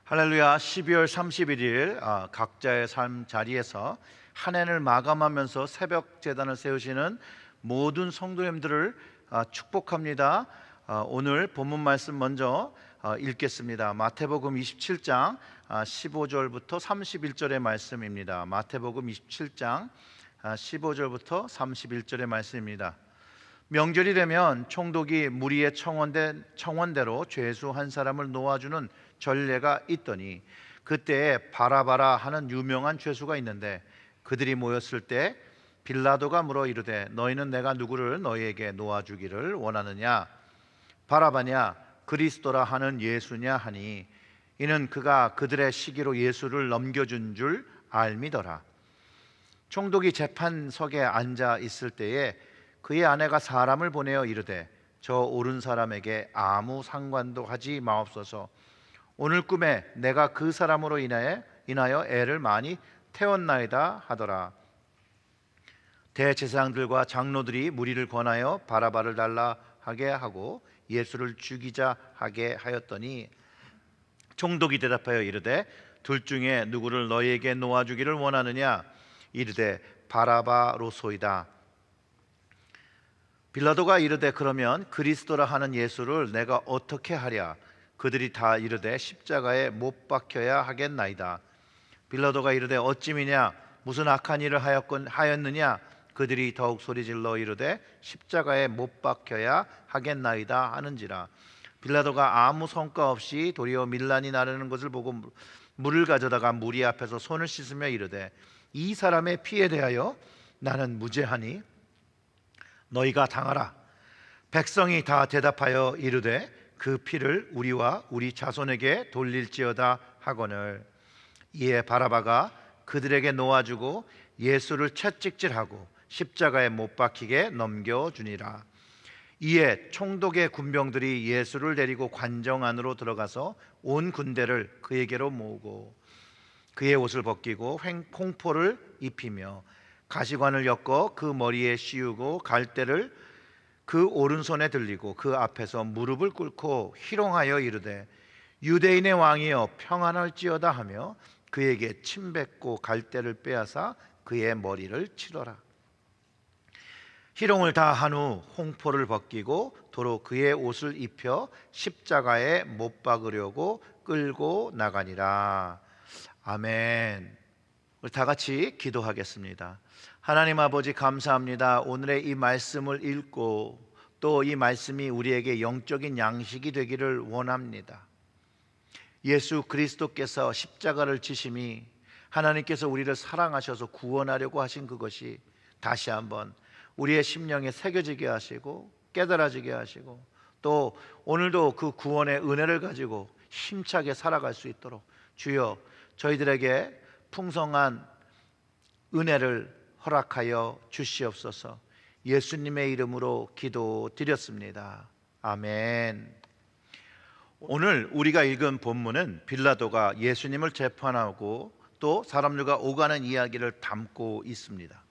할렐루야. 12월 31일 각자의 삶 자리에서 한 해를 마감하면서 새벽 제단을 세우시는 모든 성도님들을 축복합니다. 오늘 본문 말씀 먼저 읽겠습니다. 마태복음 27장 15절부터 31절의 말씀입니다. 마태복음 27장 15절부터 31절의 말씀입니다. 명절이 되면 총독이 무리의 청원대로 죄수 한 사람을 놓아주는 전례가 있더니 그때에 바라바라 하는 유명한 죄수가 있는데 그들이 모였을 때 빌라도가 물어 이르되 너희는 내가 누구를 너희에게 놓아주기를 원하느냐? 바라바냐 그리스도라 하는 예수냐 하니 이는 그가 그들의 시기로 예수를 넘겨준 줄 알미더라. 총독이 재판석에 앉아 있을 때에 그의 아내가 사람을 보내어 이르되 저 옳은 사람에게 아무 상관도 하지 마옵소서. 오늘 꿈에 내가 그 사람으로 인하여 애를 많이 태웠나이다 하더라. 대제사장들과 장로들이 무리를 권하여 바라바를 달라 하게 하고 예수를 죽이자 하게 하였더니 총독이 대답하여 이르되 둘 중에 누구를 너희에게 놓아주기를 원하느냐? 이르되 바라바로소이다. 빌라도가 이르되 그러면 그리스도라 하는 예수를 내가 어떻게 하랴? 그들이 다 이르되 십자가에 못 박혀야 하겠나이다. 빌라도가 이르되 어찌미냐? 무슨 악한 일을 하였느냐? 그들이 더욱 소리질러 이르되 십자가에 못 박혀야 하겠나이다 하는지라. 빌라도가 아무 성과 없이 도리어 밀란이 나르는 것을 보고 물을 가져다가 무리 앞에서 손을 씻으며 이르되 이 사람의 피에 대하여 나는 무죄하니 너희가 당하라. 백성이 다 대답하여 이르되 그 피를 우리와 우리 자손에게 돌릴지어다 하거늘. 이에 바라바가 그들에게 놓아주고 예수를 채찍질하고 십자가에 못 박히게 넘겨주니라. 이에 총독의 군병들이 예수를 데리고 관정 안으로 들어가서 온 군대를 그에게로 모으고 그의 옷을 벗기고 홍포를 입히며 가시관을 엮어 그 머리에 씌우고 갈대를 그 오른손에 들리고 그 앞에서 무릎을 꿇고 희롱하여 이르되 유대인의 왕이여 평안할지어다 하며 그에게 침 뱉고 갈대를 빼앗아 그의 머리를 치더라. 희롱을 다 한 후 홍포를 벗기고 도로 그의 옷을 입혀 십자가에 못 박으려고 끌고 나가니라. 아멘. 우리 다 같이 기도하겠습니다. 하나님 아버지 감사합니다. 오늘의 이 말씀을 읽고 또 이 말씀이 우리에게 영적인 양식이 되기를 원합니다. 예수 그리스도께서 십자가를 지심이 하나님께서 우리를 사랑하셔서 구원하려고 하신 그것이 다시 한번 우리의 심령에 새겨지게 하시고 깨달아지게 하시고 또 오늘도 그 구원의 은혜를 가지고 힘차게 살아갈 수 있도록 주여 저희들에게 풍성한 은혜를 허락하여 주시옵소서. 예수님의 이름으로 기도드렸습니다. 아멘. 오늘 우리가 읽은 본문은 빌라도가 예수님을 재판하고 또 사람들과 오가는 이야기를 담고 있습니다.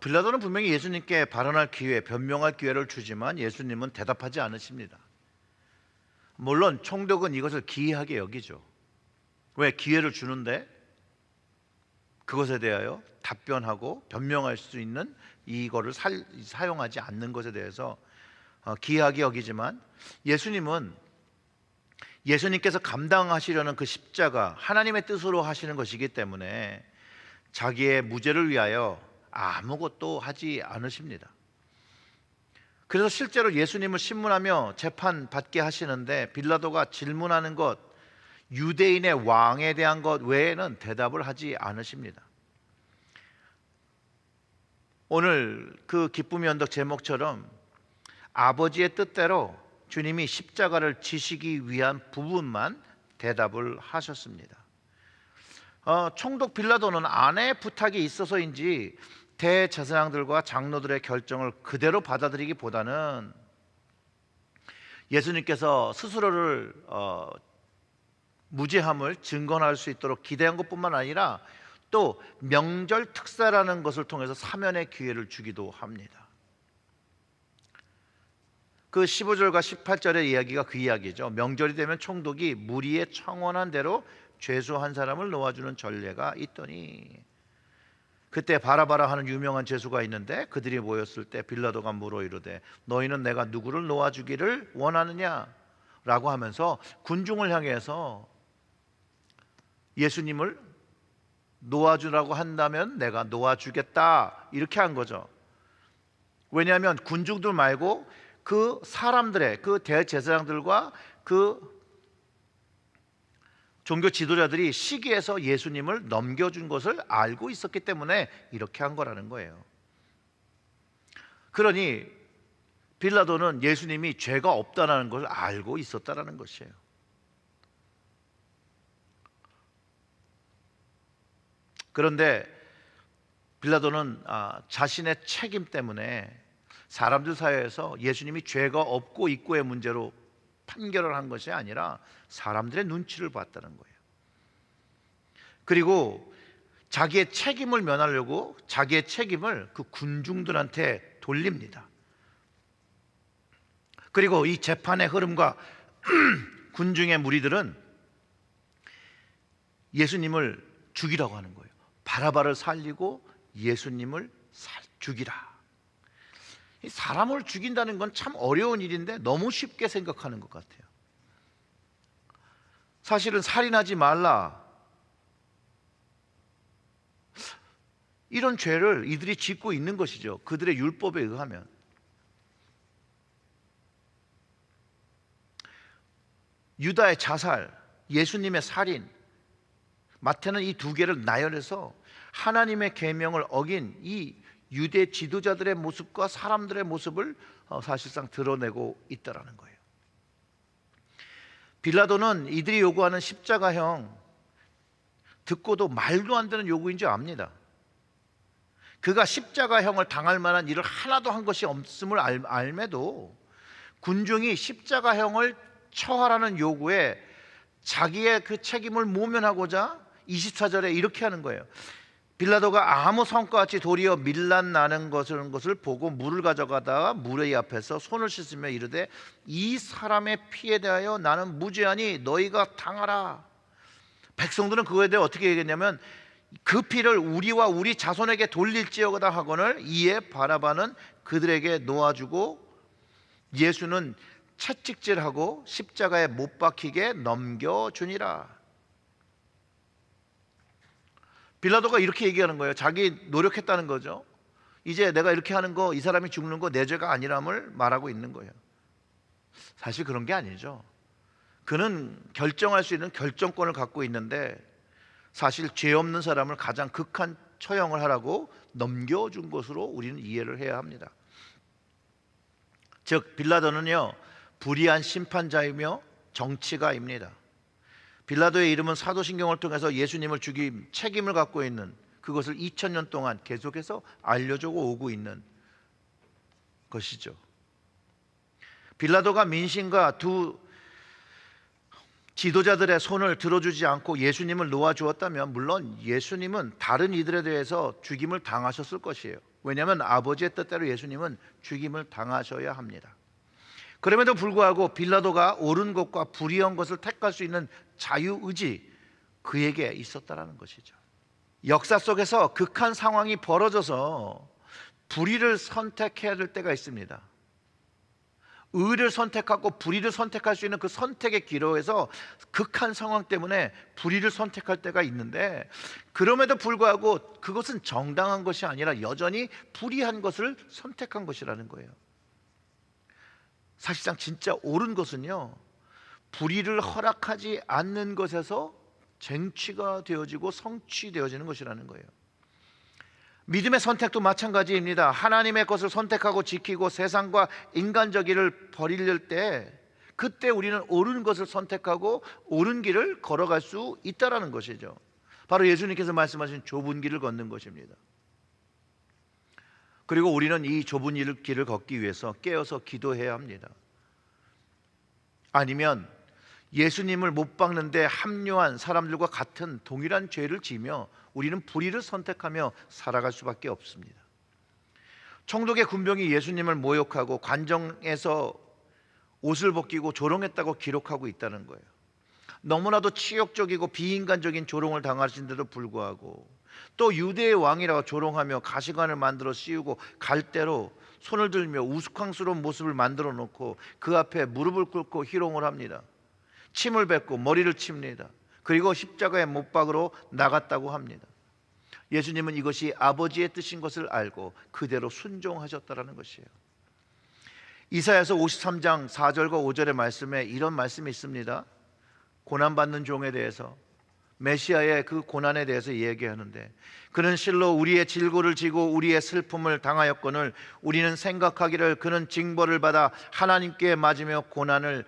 빌라도는 분명히 예수님께 발언할 기회, 변명할 기회를 주지만 예수님은 대답하지 않으십니다. 물론 총독은 이것을 기이하게 여기죠. 왜 기회를 주는데 그것에 대하여 답변하고 변명할 수 있는 이거를 사용하지 않는 것에 대해서 기이하게 여기지만 예수님께서 감당하시려는 그 십자가 하나님의 뜻으로 하시는 것이기 때문에 자기의 무죄를 위하여 아무것도 하지 않으십니다. 그래서 실제로 예수님을 신문하며 재판받게 하시는데 빌라도가 질문하는 것, 유대인의 왕에 대한 것 외에는 대답을 하지 않으십니다. 오늘 그 기쁨의 언덕 제목처럼 아버지의 뜻대로 주님이 십자가를 지시기 위한 부분만 대답을 하셨습니다. 총독 빌라도는 아내의 부탁이 있어서인지 대제사장들과 장로들의 결정을 그대로 받아들이기보다는 예수님께서 스스로를 무죄함을 증거할 수 있도록 기대한 것뿐만 아니라 또 명절 특사라는 것을 통해서 사면의 기회를 주기도 합니다. 그 15절과 18절의 이야기가 그 이야기죠. 명절이 되면 총독이 무리에 청원한 대로 죄수 한 사람을 놓아주는 전례가 있더니, 그때 바라바라 하는 유명한 죄수가 있는데 그들이 모였을 때 빌라도가 물어 이르되 너희는 내가 누구를 놓아주기를 원하느냐 라고 하면서 군중을 향해서 예수님을 놓아주라고 한다면 내가 놓아주겠다 이렇게 한 거죠. 왜냐하면 군중들 말고 그 사람들의, 그 대제사장들과 그 종교 지도자들이 시기에서 예수님을 넘겨준 것을 알고 있었기 때문에 이렇게 한 거라는 거예요. 그러니 빌라도는 예수님이 죄가 없다는 것을 알고 있었다는 것이에요. 그런데 빌라도는 자신의 책임 때문에 사람들 사이에서 예수님이 죄가 없고 있고의 문제로 판결을 한 것이 아니라 사람들의 눈치를 봤다는 거예요. 그리고 자기의 책임을 면하려고 자기의 책임을 그 군중들한테 돌립니다. 그리고 이 재판의 흐름과 군중의 무리들은 예수님을 죽이라고 하는 거예요. 바라바를 살리고 예수님을 죽이라. 사람을 죽인다는 건 참 어려운 일인데 너무 쉽게 생각하는 것 같아요. 사실은 살인하지 말라, 이런 죄를 이들이 짓고 있는 것이죠. 그들의 율법에 의하면. 유다의 자살, 예수님의 살인, 마태는 이 두 개를 나열해서 하나님의 계명을 어긴 이 유대 지도자들의 모습과 사람들의 모습을 사실상 드러내고 있다는 거예요. 빌라도는 이들이 요구하는 십자가형 듣고도 말도 안 되는 요구인 줄 압니다. 그가 십자가형을 당할 만한 일을 하나도 한 것이 없음을 알매도 군중이 십자가형을 처하라는 요구에 자기의 그 책임을 모면하고자 24절에 이렇게 하는 거예요. 빌라도가 아무 성과 없이 도리어 밀란 나는 것을 보고 물을 가져가다가 무리 앞에서 손을 씻으며 이르되 이 사람의 피에 대하여 나는 무죄하니 너희가 당하라. 백성들은 그거에 대해 어떻게 얘기했냐면 그 피를 우리와 우리 자손에게 돌릴지어다 하거늘 이에 바라바는 그들에게 놓아주고 예수는 채찍질하고 십자가에 못 박히게 넘겨주니라. 빌라도가 이렇게 얘기하는 거예요. 자기 노력했다는 거죠. 이제 내가 이렇게 하는 거, 이 사람이 죽는 거 내 죄가 아니람을 말하고 있는 거예요. 사실 그런 게 아니죠. 그는 결정할 수 있는 결정권을 갖고 있는데 사실 죄 없는 사람을 가장 극한 처형을 하라고 넘겨준 것으로 우리는 이해를 해야 합니다. 즉 빌라도는요 불의한 심판자이며 정치가입니다. 빌라도의 이름은 사도신경을 통해서 예수님을 죽인 책임을 갖고 있는, 그것을 2000년 동안 계속해서 알려주고 오고 있는 것이죠. 빌라도가 민심과 두 지도자들의 손을 들어주지 않고 예수님을 놓아주었다면 물론 예수님은 다른 이들에 대해서 죽임을 당하셨을 것이에요. 왜냐하면 아버지의 뜻대로 예수님은 죽임을 당하셔야 합니다. 그럼에도 불구하고 빌라도가 옳은 것과 불의한 것을 택할 수 있는 자유의지, 그에게 있었다는 것이죠. 역사 속에서 극한 상황이 벌어져서 불의를 선택해야 될 때가 있습니다. 의를 선택하고 불의를 선택할 수 있는 그 선택의 기로에서 극한 상황 때문에 불의를 선택할 때가 있는데, 그럼에도 불구하고 그것은 정당한 것이 아니라 여전히 불의한 것을 선택한 것이라는 거예요. 사실상 진짜 옳은 것은요 불의를 허락하지 않는 것에서 쟁취가 되어지고 성취되어지는 것이라는 거예요. 믿음의 선택도 마찬가지입니다. 하나님의 것을 선택하고 지키고 세상과 인간적이를 버릴 때 그때 우리는 옳은 것을 선택하고 옳은 길을 걸어갈 수 있다는 것이죠. 바로 예수님께서 말씀하신 좁은 길을 걷는 것입니다. 그리고 우리는 이 좁은 길을 걷기 위해서 깨어서 기도해야 합니다. 아니면 예수님을 못 박는데 합류한 사람들과 같은 동일한 죄를 지며 우리는 불의를 선택하며 살아갈 수밖에 없습니다. 총독의 군병이 예수님을 모욕하고 관정에서 옷을 벗기고 조롱했다고 기록하고 있다는 거예요. 너무나도 치욕적이고 비인간적인 조롱을 당하신데도 불구하고 또 유대의 왕이라고 조롱하며 가시관을 만들어 씌우고 갈대로 손을 들며 우스꽝스러운 모습을 만들어 놓고 그 앞에 무릎을 꿇고 희롱을 합니다. 침을 뱉고 머리를 칩니다. 그리고 십자가의 못 박으러 나갔다고 합니다. 예수님은 이것이 아버지의 뜻인 것을 알고 그대로 순종하셨다라는 것이에요. 이사야서 53장 4절과 5절의 말씀에 이런 말씀이 있습니다. 고난받는 종에 대해서, 메시아의 그 고난에 대해서 얘기하는데, 그는 실로 우리의 질고를 지고 우리의 슬픔을 당하였거늘 우리는 생각하기를 그는 징벌을 받아 하나님께 맞으며 고난을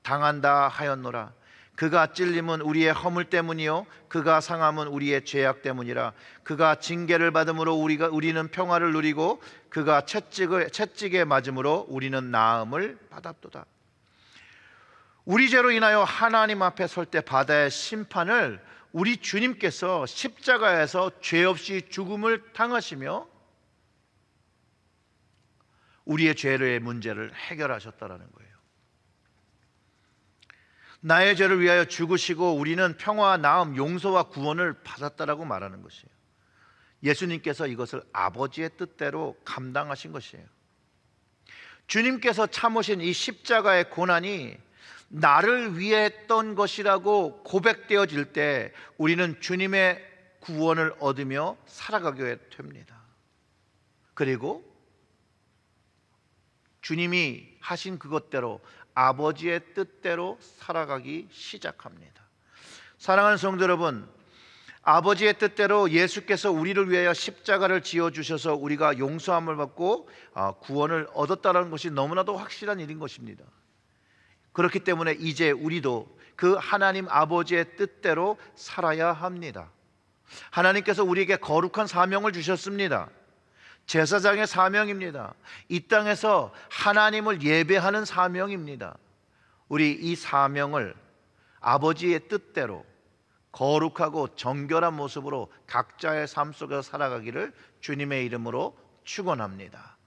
당한다 하였노라. 그가 찔림은 우리의 허물 때문이요 그가 상함은 우리의 죄악 때문이라. 그가 징계를 받음으로 우리는 평화를 누리고 그가 채찍에 맞음으로 우리는 나음을 받았도다. 우리 죄로 인하여 하나님 앞에 설 때 받아야 심판을 우리 주님께서 십자가에서 죄 없이 죽음을 당하시며 우리의 죄의 문제를 해결하셨다라는 거예요. 나의 죄를 위하여 죽으시고 우리는 평화와 나음, 용서와 구원을 받았다라고 말하는 것이에요. 예수님께서 이것을 아버지의 뜻대로 감당하신 것이에요. 주님께서 참으신 이 십자가의 고난이 나를 위해 했던 것이라고 고백되어질 때 우리는 주님의 구원을 얻으며 살아가게 됩니다. 그리고 주님이 하신 그것대로 아버지의 뜻대로 살아가기 시작합니다. 사랑하는 성도 여러분, 아버지의 뜻대로 예수께서 우리를 위하여 십자가를 지어주셔서 우리가 용서함을 받고 구원을 얻었다는 것이 너무나도 확실한 일인 것입니다. 그렇기 때문에 이제 우리도 그 하나님 아버지의 뜻대로 살아야 합니다. 하나님께서 우리에게 거룩한 사명을 주셨습니다. 제사장의 사명입니다. 이 땅에서 하나님을 예배하는 사명입니다. 우리 이 사명을 아버지의 뜻대로 거룩하고 정결한 모습으로 각자의 삶 속에서 살아가기를 주님의 이름으로 축원합니다.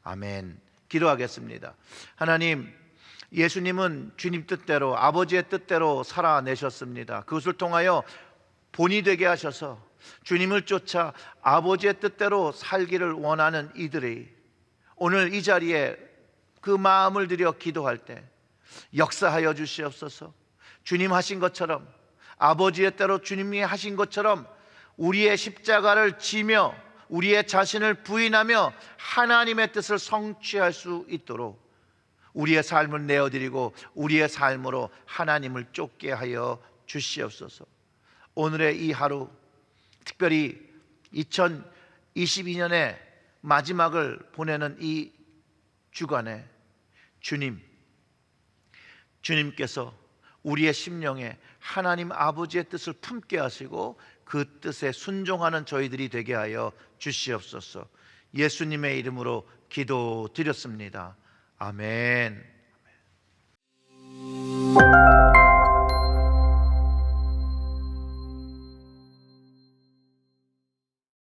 아멘. 기도하겠습니다. 하나님, 예수님은 주님 뜻대로 아버지의 뜻대로 살아내셨습니다. 그것을 통하여 본이 되게 하셔서 주님을 쫓아 아버지의 뜻대로 살기를 원하는 이들이 오늘 이 자리에 그 마음을 들여 기도할 때 역사하여 주시옵소서. 주님 하신 것처럼, 아버지의 때로 주님이 하신 것처럼 우리의 십자가를 지며 우리의 자신을 부인하며 하나님의 뜻을 성취할 수 있도록 우리의 삶을 내어드리고 우리의 삶으로 하나님을 쫓게 하여 주시옵소서. 오늘의 이 하루, 특별히 2022년의 마지막을 보내는 이 주간에 주님께서 우리의 심령에 하나님 아버지의 뜻을 품게 하시고 그 뜻에 순종하는 저희들이 되게 하여 주시옵소서. 예수님의 이름으로 기도드렸습니다. 아멘.